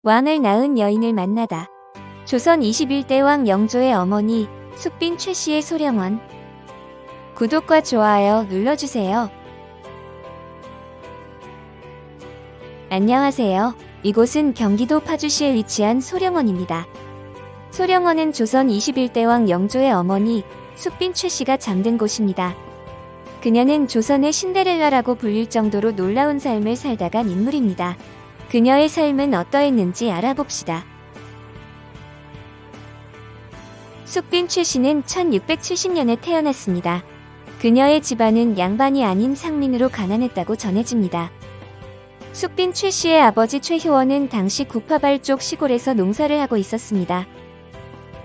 왕을 낳은 여인을 만나다. 조선 21대 왕 영조의 어머니 숙빈 최씨의 소령원. 구독과 좋아요 눌러주세요. 안녕하세요. 이곳은 경기도 파주시에 위치한 소령원입니다. 소령원은 조선 21대 왕 영조의 어머니 숙빈 최씨가 잠든 곳입니다. 그녀는 조선의 신데렐라라고 불릴 정도로 놀라운 삶을 살다간 인물입니다. 그녀의 삶은 어떠했는지 알아봅시다. 숙빈 최씨는 1670년에 태어났습니다. 그녀의 집안은 양반이 아닌 상민으로 가난했다고 전해집니다. 숙빈 최씨의 아버지 최효원은 당시 구파발 쪽 시골에서 농사를 하고 있었습니다.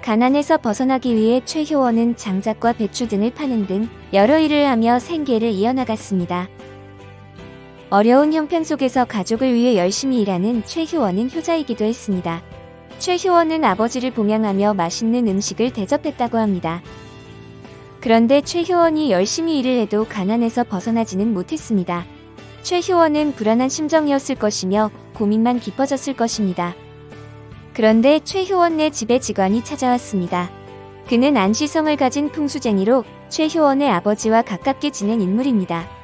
가난에서 벗어나기 위해 최효원은 장작과 배추 등을 파는 등 여러 일을 하며 생계를 이어나갔습니다. 어려운 형편 속에서 가족을 위해 열심히 일하는 최효원은 효자이기도 했습니다. 최효원은 아버지를 봉양하며 맛있는 음식을 대접했다고 합니다. 그런데 최효원이 열심히 일을 해도 가난에서 벗어나지는 못했습니다. 최효원은 불안한 심정이었을 것이며 고민만 깊어졌을 것입니다. 그런데 최효원네 집에 직원이 찾아왔습니다. 그는 안시성을 가진 풍수쟁이로 최효원의 아버지와 가깝게 지낸 인물입니다.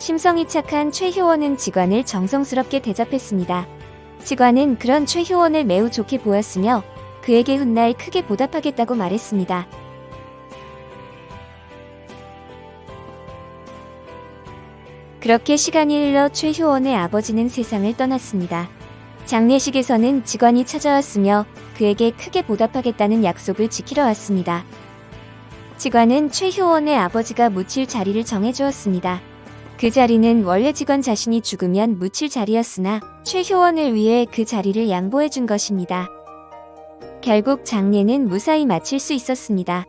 심성이 착한 최효원은 직원을 정성스럽게 대접했습니다. 직원은 그런 최효원을 매우 좋게 보았으며 그에게 훗날 크게 보답하겠다고 말했습니다. 그렇게 시간이 흘러 최효원의 아버지는 세상을 떠났습니다. 장례식에서는 직원이 찾아왔으며 그에게 크게 보답하겠다는 약속을 지키러 왔습니다. 직원은 최효원의 아버지가 묻힐 자리를 정해주었습니다. 그 자리는 원래 직원 자신이 죽으면 묻힐 자리였으나 최효원을 위해 그 자리를 양보해준 것입니다. 결국 장례는 무사히 마칠 수 있었습니다.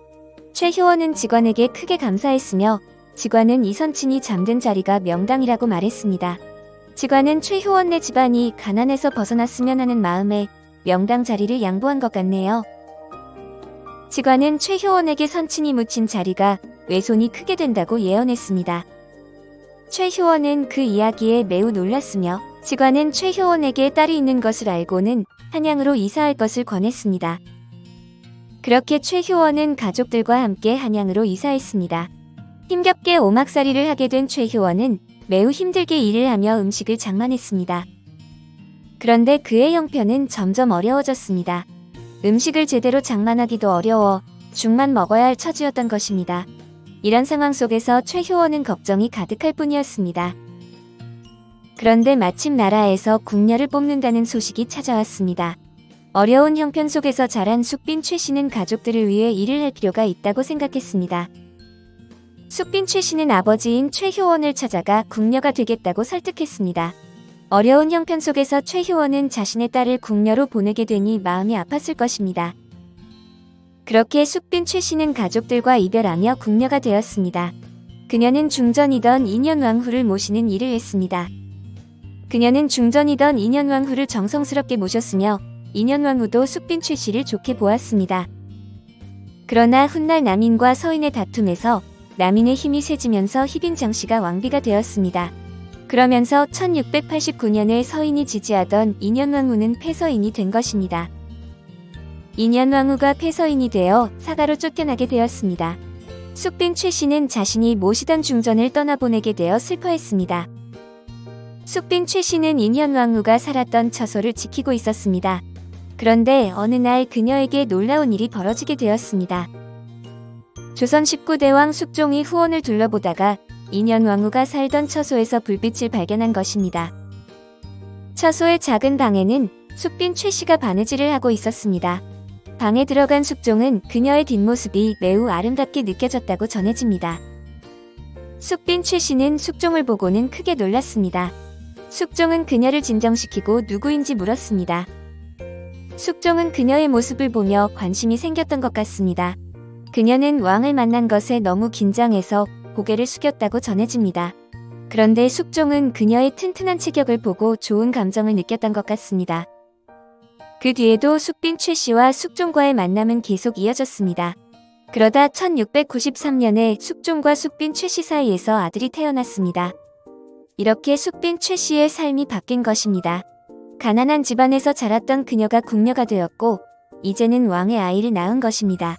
최효원은 직원에게 크게 감사했으며 직원은 이 선친이 잠든 자리가 명당이라고 말했습니다. 직원은 최효원네 집안이 가난에서 벗어났으면 하는 마음에 명당 자리를 양보한 것 같네요. 직원은 최효원에게 선친이 묻힌 자리가 외손이 크게 된다고 예언했습니다. 최효원은 그 이야기에 매우 놀랐으며 직원은 최효원에게 딸이 있는 것을 알고는 한양으로 이사할 것을 권했습니다. 그렇게 최효원은 가족들과 함께 한양으로 이사했습니다. 힘겹게 오막살이를 하게 된 최효원은 매우 힘들게 일을 하며 음식을 장만했습니다. 그런데 그의 형편은 점점 어려워졌습니다. 음식을 제대로 장만하기도 어려워 죽만 먹어야 할 처지였던 것입니다. 이런 상황 속에서 최효원은 걱정이 가득할 뿐이었습니다. 그런데 마침 나라에서 궁녀를 뽑는다는 소식이 찾아왔습니다. 어려운 형편 속에서 자란 숙빈 최씨는 가족들을 위해 일을 할 필요가 있다고 생각했습니다. 숙빈 최씨는 아버지인 최효원을 찾아가 궁녀가 되겠다고 설득했습니다. 어려운 형편 속에서 최효원은 자신의 딸을 궁녀로 보내게 되니 마음이 아팠을 것입니다. 그렇게 숙빈 최씨는 가족들과 이별하며 궁녀가 되었습니다. 그녀는 중전이던 인현왕후를 모시는 일을 했습니다. 그녀는 중전이던 인현왕후를 정성스럽게 모셨으며 인현왕후도 숙빈 최씨를 좋게 보았습니다. 그러나 훗날 남인과 서인의 다툼에서 남인의 힘이 세지면서 희빈장씨가 왕비가 되었습니다. 그러면서 1689년에 서인이 지지하던 인현왕후는 패서인이 된 것입니다. 인현왕후가 패서인이 되어 사가로 쫓겨나게 되었습니다. 숙빈 최씨는 자신이 모시던 중전을 떠나보내게 되어 슬퍼했습니다. 숙빈 최씨는 인현왕후가 살았던 처소를 지키고 있었습니다. 그런데 어느 날 그녀에게 놀라운 일이 벌어지게 되었습니다. 조선 19대 왕 숙종이 후원을 둘러보다가 인현왕후가 살던 처소에서 불빛을 발견한 것입니다. 처소의 작은 방에는 숙빈 최씨가 바느질을 하고 있었습니다. 방에 들어간 숙종은 그녀의 뒷모습이 매우 아름답게 느껴졌다고 전해집니다. 숙빈 최씨는 숙종을 보고는 크게 놀랐습니다. 숙종은 그녀를 진정시키고 누구인지 물었습니다. 숙종은 그녀의 모습을 보며 관심이 생겼던 것 같습니다. 그녀는 왕을 만난 것에 너무 긴장해서 고개를 숙였다고 전해집니다. 그런데 숙종은 그녀의 튼튼한 체격을 보고 좋은 감정을 느꼈던 것 같습니다. 그 뒤에도 숙빈 최씨와 숙종과의 만남은 계속 이어졌습니다. 그러다 1693년에 숙종과 숙빈 최씨 사이에서 아들이 태어났습니다. 이렇게 숙빈 최씨의 삶이 바뀐 것입니다. 가난한 집안에서 자랐던 그녀가 궁녀가 되었고 이제는 왕의 아이를 낳은 것입니다.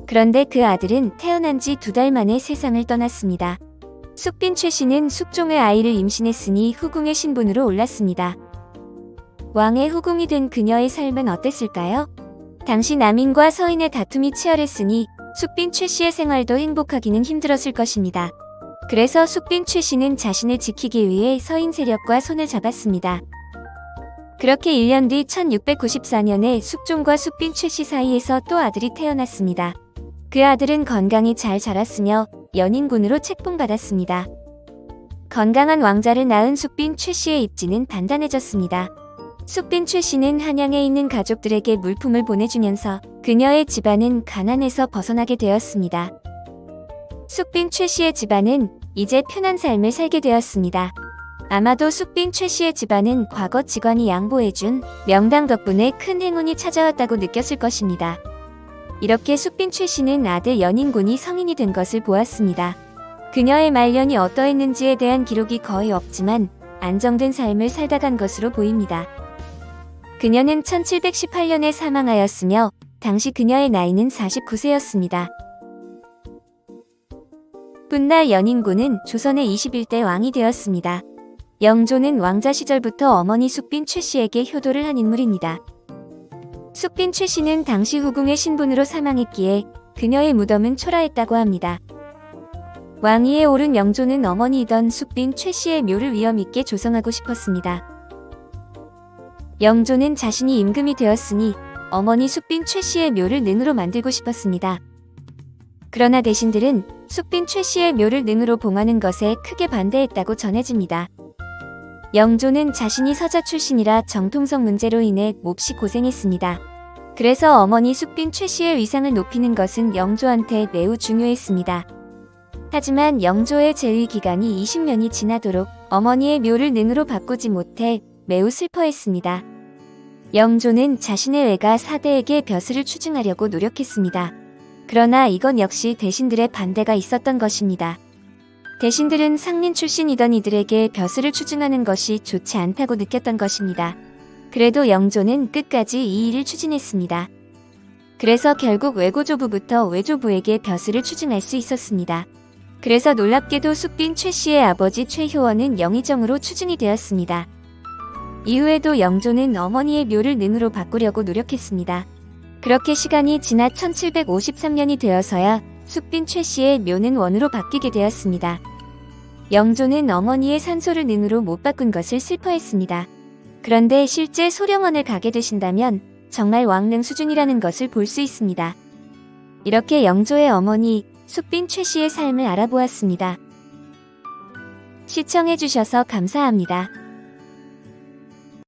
그런데 그 아들은 태어난 지 2달 만에 세상을 떠났습니다. 숙빈 최씨는 숙종의 아이를 임신했으니 후궁의 신분으로 올랐습니다. 왕의 후궁이 된 그녀의 삶은 어땠을까요? 당시 남인과 서인의 다툼이 치열했으니 숙빈 최씨의 생활도 행복하기는 힘들었을 것입니다. 그래서 숙빈 최씨는 자신을 지키기 위해 서인 세력과 손을 잡았습니다. 그렇게 1년 뒤 1694년에 숙종과 숙빈 최씨 사이에서 또 아들이 태어났습니다. 그 아들은 건강히 잘 자랐으며 연인군으로 책봉받았습니다. 건강한 왕자를 낳은 숙빈 최씨의 입지는 단단해졌습니다. 숙빈 최씨는 한양에 있는 가족들에게 물품을 보내주면서 그녀의 집안은 가난에서 벗어나게 되었습니다. 숙빈 최씨의 집안은 이제 편한 삶을 살게 되었습니다. 아마도 숙빈 최씨의 집안은 과거 직관이 양보해준 명당 덕분에 큰 행운이 찾아왔다고 느꼈을 것입니다. 이렇게 숙빈 최씨는 아들 연인군이 성인이 된 것을 보았습니다. 그녀의 말년이 어떠했는지에 대한 기록이 거의 없지만 안정된 삶을 살다 간 것으로 보입니다. 그녀는 1718년에 사망하였으며 당시 그녀의 나이는 49세였습니다. 훗날 연인군은 조선의 21대 왕이 되었습니다. 영조는 왕자 시절부터 어머니 숙빈 최씨에게 효도를 한 인물입니다. 숙빈 최씨는 당시 후궁의 신분으로 사망했기에 그녀의 무덤은 초라했다고 합니다. 왕위에 오른 영조는 어머니이던 숙빈 최씨의 묘를 위엄있게 조성하고 싶었습니다. 영조는 자신이 임금이 되었으니 어머니 숙빈 최씨의 묘를 능으로 만들고 싶었습니다. 그러나 대신들은 숙빈 최씨의 묘를 능으로 봉하는 것에 크게 반대했다고 전해집니다. 영조는 자신이 서자 출신이라 정통성 문제로 인해 몹시 고생했습니다. 그래서 어머니 숙빈 최씨의 위상을 높이는 것은 영조한테 매우 중요했습니다. 하지만 영조의 재위 기간이 20년이 지나도록 어머니의 묘를 능으로 바꾸지 못해 매우 슬퍼했습니다. 영조는 자신의 외가 사대에게 벼슬을 추증하려고 노력했습니다. 그러나 이건 역시 대신들의 반대가 있었던 것입니다. 대신들은 상린 출신이던 이들에게 벼슬을 추증하는 것이 좋지 않다고 느꼈던 것입니다. 그래도 영조는 끝까지 이 일을 추진했습니다. 그래서 결국 외고조부부터 외조부에게 벼슬을 추증할 수 있었습니다. 그래서 놀랍게도 숙빈 최씨의 아버지 최효원은 영의정으로 추증이 되었습니다. 이후에도 영조는 어머니의 묘를 능으로 바꾸려고 노력했습니다. 그렇게 시간이 지나 1753년이 되어서야 숙빈 최씨의 묘는 원으로 바뀌게 되었습니다. 영조는 어머니의 산소를 능으로 못 바꾼 것을 슬퍼했습니다. 그런데 실제 소령원을 가게 되신다면 정말 왕릉 수준이라는 것을 볼 수 있습니다. 이렇게 영조의 어머니 숙빈 최씨의 삶을 알아보았습니다. 시청해주셔서 감사합니다.